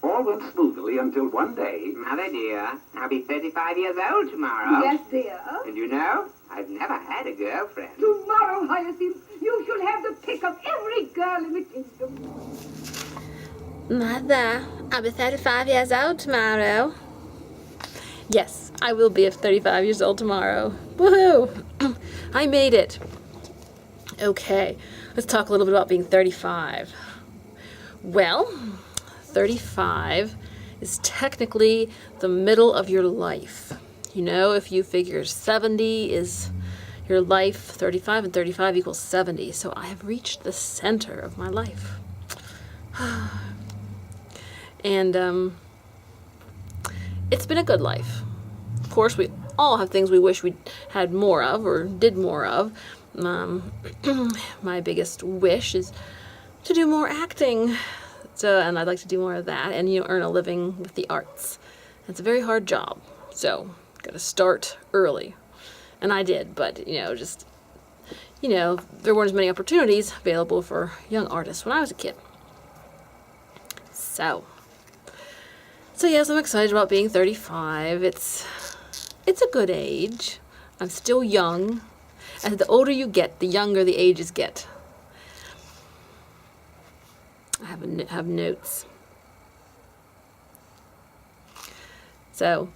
All went smoothly until one day... Mother dear, I'll be 35 years old tomorrow. Yes, dear. And you know, I've never had a girlfriend. Tomorrow, Hyacinth, you shall have the pick of every girl in the kingdom. Mother, I'll be 35 years old tomorrow. Yes, I will be 35 years old tomorrow. Woohoo! I made it. Okay, let's talk a little bit about being 35. Well, 35 is technically the middle of your life. You know, if you figure 70 is your life, 35 and 35 equals 70. So I have reached the center of my life. And it's been a good life. Of course, we all have things we wish we had more of or did more of. My biggest wish is to do more acting. And I'd like to do more of that and, earn a living with the arts. It's a very hard job. So, got to start early. And I did, but, there weren't as many opportunities available for young artists when I was a kid. So yes, I'm excited about being 35. It's a good age. I'm still young. And the older you get, the younger the ages get. I have notes. So,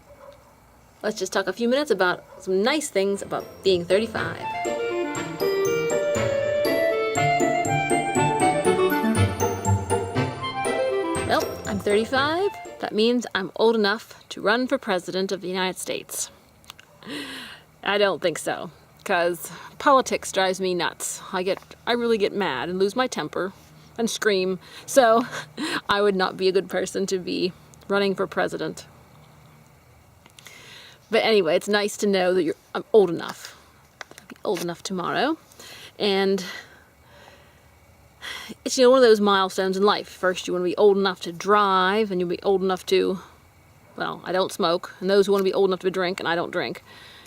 let's just talk a few minutes about some nice things about being 35. Well, I'm 35. That means I'm old enough to run for president of the United States. I don't think so, because politics drives me nuts. I really get mad and lose my temper and scream, so I would not be a good person to be running for president. But anyway, it's nice to know that I'm old enough. I'll be old enough tomorrow, and it's one of those milestones in life. First, you want to be old enough to drive, and you'll be old enough to, well, I don't smoke, and those who want to be old enough to drink, and I don't drink.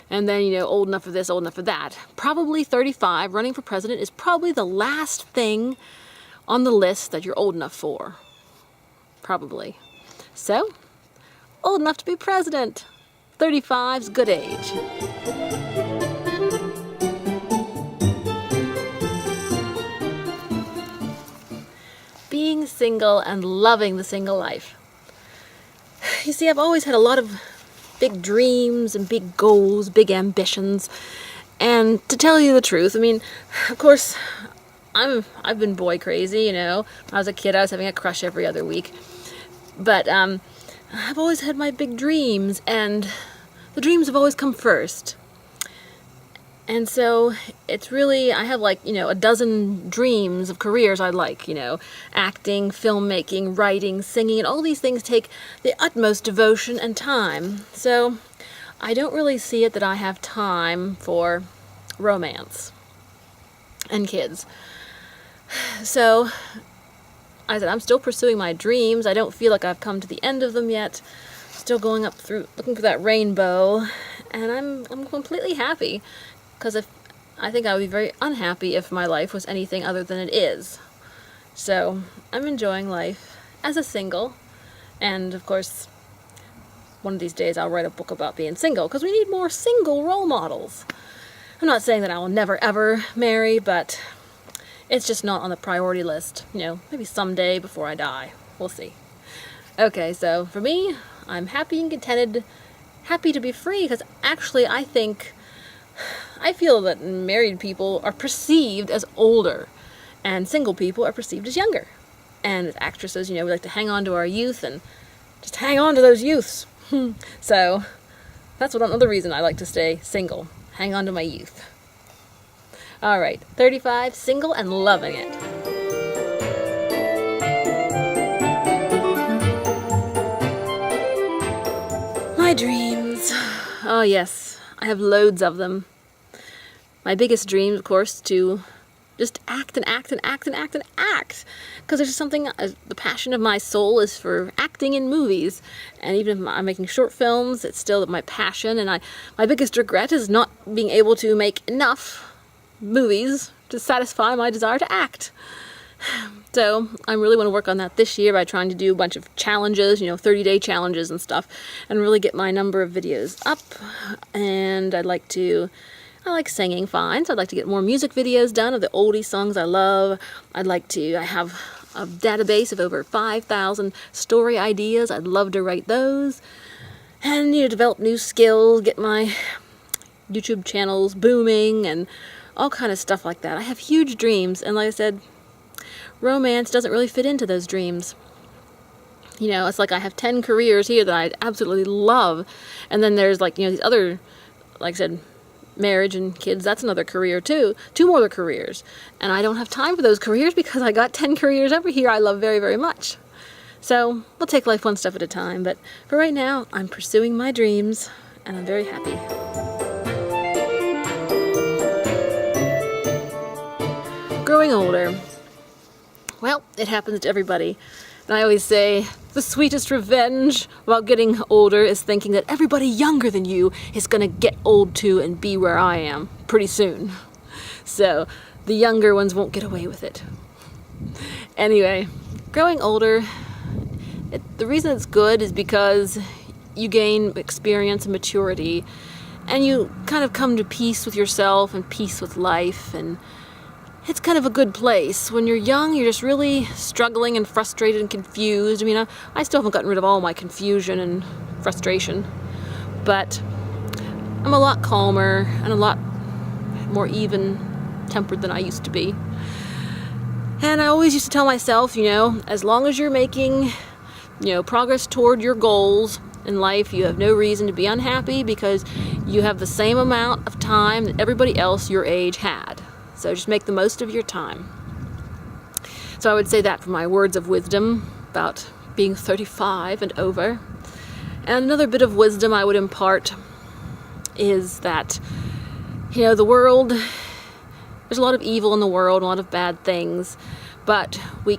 And then, old enough for this, old enough for that. Probably 35, running for president, is probably the last thing on the list that you're old enough for. Probably. So, old enough to be president. 35's good age. Being single and loving the single life. You see, I've always had a lot of big dreams and big goals, big ambitions. And to tell you the truth, of course, I've been boy crazy, When I was a kid, I was having a crush every other week. But I've always had my big dreams, and the dreams have always come first. And so it's really, I have a dozen dreams of careers I'd like, acting, filmmaking, writing, singing, and all these things take the utmost devotion and time. So I don't really see it that I have time for romance and kids. So I said, I'm still pursuing my dreams. I don't feel like I've come to the end of them yet. Still going up through, looking for that rainbow, and I'm completely happy. Because I think I would be very unhappy if my life was anything other than it is. So, I'm enjoying life as a single. And, of course, one of these days I'll write a book about being single, because we need more single role models. I'm not saying that I will never, ever marry, but it's just not on the priority list. Maybe someday before I die. We'll see. Okay, so for me, I'm happy and contented, happy to be free, because actually I feel that married people are perceived as older, and single people are perceived as younger. And as actresses, we like to hang on to our youth and just hang on to those youths. So that's another reason I like to stay single. Hang on to my youth. All right, 35, single and loving it. My dreams. Oh yes, I have loads of them. My biggest dream, of course, to just act and act and act and act and act. Because there's just something, the passion of my soul is for acting in movies. And even if I'm making short films, it's still my passion. And my biggest regret is not being able to make enough movies to satisfy my desire to act. So I really want to work on that this year by trying to do a bunch of challenges, 30-day challenges and stuff, and really get my number of videos up. And I like singing fine, so I'd like to get more music videos done of the oldie songs I love. I have a database of over 5,000 story ideas. I'd love to write those. And, develop new skills, get my YouTube channels booming, and all kind of stuff like that. I have huge dreams, and like I said, romance doesn't really fit into those dreams. It's like I have 10 careers here that I absolutely love, and then there's these other, like I said, marriage and kids, that's another career too. 2 more careers, and I don't have time for those careers because I got 10 careers over here I love very, very much. So we'll take life one step at a time, but for right now, I'm pursuing my dreams, and I'm very happy. Growing older. Well, it happens to everybody. And I always say, the sweetest revenge about getting older is thinking that everybody younger than you is going to get old too and be where I am pretty soon. So, the younger ones won't get away with it. Anyway, growing older, the reason it's good is because you gain experience and maturity, and you kind of come to peace with yourself and peace with life, and it's kind of a good place. When you're young, you're just really struggling and frustrated and confused. I mean, I still haven't gotten rid of all my confusion and frustration, but I'm a lot calmer and a lot more even-tempered than I used to be. And I always used to tell myself, as long as you're making, progress toward your goals in life, you have no reason to be unhappy because you have the same amount of time that everybody else your age had. So just make the most of your time. So I would say that for my words of wisdom about being 35 and over. And another bit of wisdom I would impart is that, the world, there's a lot of evil in the world, a lot of bad things, but we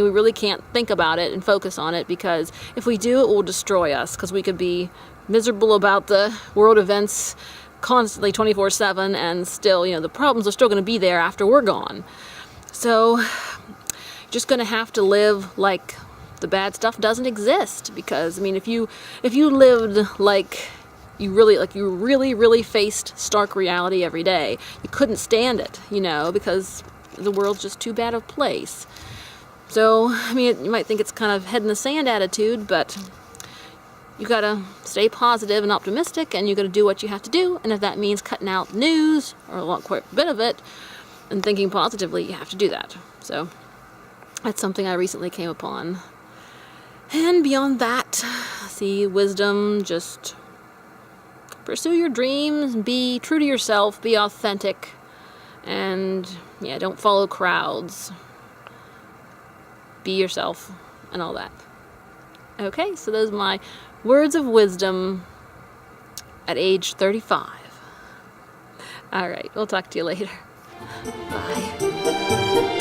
really can't think about it and focus on it, because if we do, it will destroy us, because we could be miserable about the world events constantly 24/7, and still, the problems are still going to be there after we're gone. So, just going to have to live like the bad stuff doesn't exist, because, if you lived like you really faced stark reality every day, you couldn't stand it, because the world's just too bad a place. So, you might think it's kind of head in the sand attitude, but you gotta stay positive and optimistic, and you gotta do what you have to do, and if that means cutting out news, or quite a bit of it, and thinking positively, you have to do that. So, that's something I recently came upon. And beyond that, wisdom, just pursue your dreams, be true to yourself, be authentic, and don't follow crowds. Be yourself, and all that. Okay, so those are my words of wisdom at age 35. All right, we'll talk to you later. Bye.